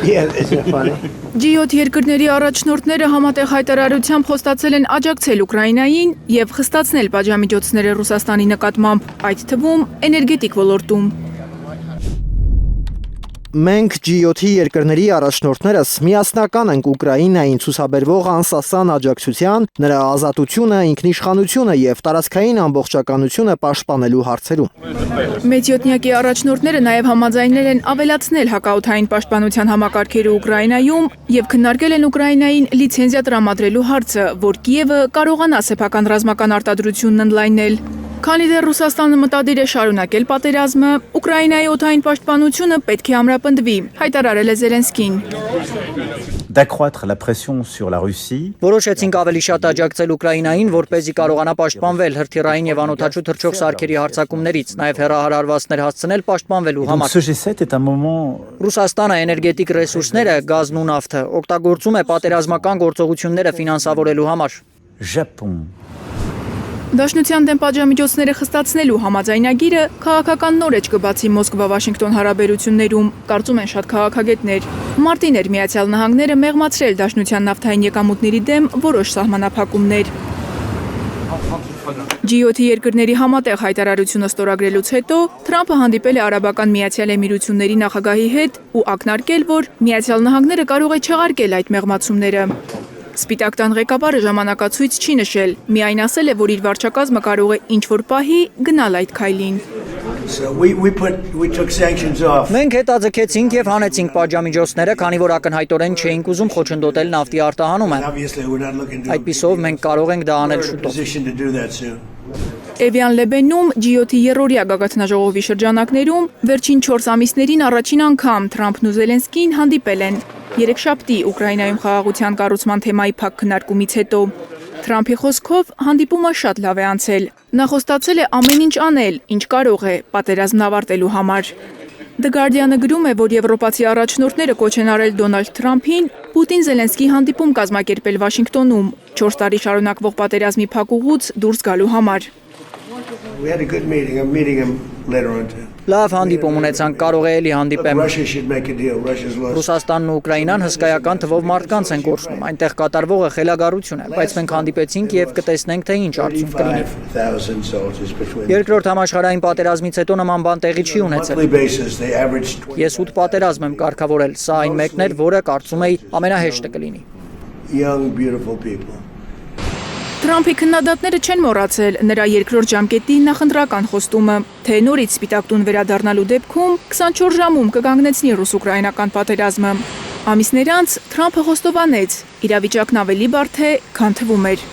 G7 երկրների առաջնորդները համատեղ հայտարարությամբ խոստացել են աջակցել Ուկրաինային եւ խստացնել պատժամիջոցները Ռուսաստանի նկատմամբ, այդ թվում էներգետիկ ոլորտում։ Մենք G7 երկրների առաջնորդներս միասնական ենք Ուկրաինային ցուցաբերվող անսասան աջակցության, նրա ազատությունը, ինքնիշխանությունը եւ տարածքային ամբողջականությունը պաշտպանելու հարցերում։ Մեծյոտնյակի առաջնորդները նաեւ համաձայնել են ավելացնել հակաօդային պաշտպանության համակարգերը Ուկրաինայում եւ քննարկել են Ուկրաինային լիցենզիա տրամադրելու հարցը, որ Կիևը կարողանա սեփական ռազմական արտադրությունն ընդլայնել։ Քանի դեռ Ռուսաստանը մտադիր է շարունակել պատերազմը, Ուկրաինայի օդային պաշտպանությունը պետք է ամրապնդվի, հայտարարել է Զելենսկին։ D'accroître la pression sur la Russie. Որոշեցինք ավելի շատ աջակցել Ուկրաինային, որպեսզի կարողանա պաշտպանվել հրթիռային եւ անօդաչու թռչող սարքերի հարձակումներից, նաեւ հեռահարվածներ հասցնել պաշտպանվելու համար։ Ce G7 est un moment. Ռուսաստանը էներգետիկ ռեսուրսները, գազն ու նավթը օգտագործում է պատերազմական գործողությունները ֆինանսավորելու համար։ Japon. Դաշնության դեմ պատժամիջոցները խստացնելու համաձայնագիրը քաղաքական նորեջ կբացի Մոսկվա-Վաշինգտոն հարաբերություններում, կարծում են շատ քաղաքագետներ։ Մարտին էր Միացյալ Նահանգները մեղմացրել դաշնության նավթային եկամուտների դեմ որոշ սահմանափակումներ։ G7 երկրների համատեղ հայտարարությունը ստորագրելուց հետո Թրամփը հանդիպել է Արաբական Միացյալ Էմիրությունների նախագահի հետ ու ակնարկել, որ Միացյալ Նահանգները կարող է չեղարկել այդ մեղմացումները։ Սպիտակ տան ղեկավարը ժամանակացույց չի նշել, միայն ասել է, որ իր վարչակազմը կարող է ինչ-որ պահի գնալ այդ քայլին։ Մենք հետաձգեցինք եւ հանեցինք պատժամիջոցները, քանի որ ակնհայտորեն չէինք ուզում խոչընդոտել նավթի արտահանումը։ Այդպիսով մենք կարող ենք դա անել շուտով։ Էվիան Լեբենում G7 երրորդյա գագաթնաժողովի շրջանակներում վերջին 4 ամիսներին առաջին անգամ Թրամփն ու Զելենսկին հանդիպել են։ Երեքշաբթի Ուկրաինայում խաղաղության կառուցման թեմայի փակ քննարկումից հետո Թրամփի խոսքով հանդիպումը շատ լավ է անցել։ Նա խոստացել է ամեն ինչ անել, ինչ կարող է պատերազմն ավարտելու համար։ The Guardian-ը գրում է, որ եվրոպացի առաջնորդները կոչ են արել Դոնալդ Թրամփին Պուտին-Զելենսկի հանդիպում կազմակերպել Վաշինգտոնում 4 տարի շարունակվող պատերազմի փակ ուղուց դուրս գալու համար։ Լավ հանդիպում ունեցանք, կարող է էլի հանդիպեմ։ Ռուսաստանն ու Ուկրաինան հսկայական թվով մարդկանց են կորցնում, այնտեղ կատարվողը խելագարություն է, բայց մենք հանդիպեցինք եւ կտեսնենք, թե ինչ արդյունք կլինի։ Երկրորդ համաշխարհային պատերազմից հետո նման բան տեղի չի ունեցել։ Ես 8 պատերազմ եմ կարգավորել, սա այն մեկն էր, որը կարծում էի ամենահեշտը կլինի։ Թրամփի քննադատները չեն մոռացել նրա երկրորդ ժամկետի նախընտրական խոստումը, թե նորից Սպիտակ տուն վերադառնալու դեպքում 24 ժամում կկանգնեցնի ռուս-ուկրաինական պատերազմը։ Ամիսներ անց Թրամփը խոստովանեց, իրավիճակն ավելի բարդ է, քան թվում էր։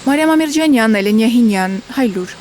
Մարիամ Ամիրջանյան, Էլենիա Հինյան, Հայլուր։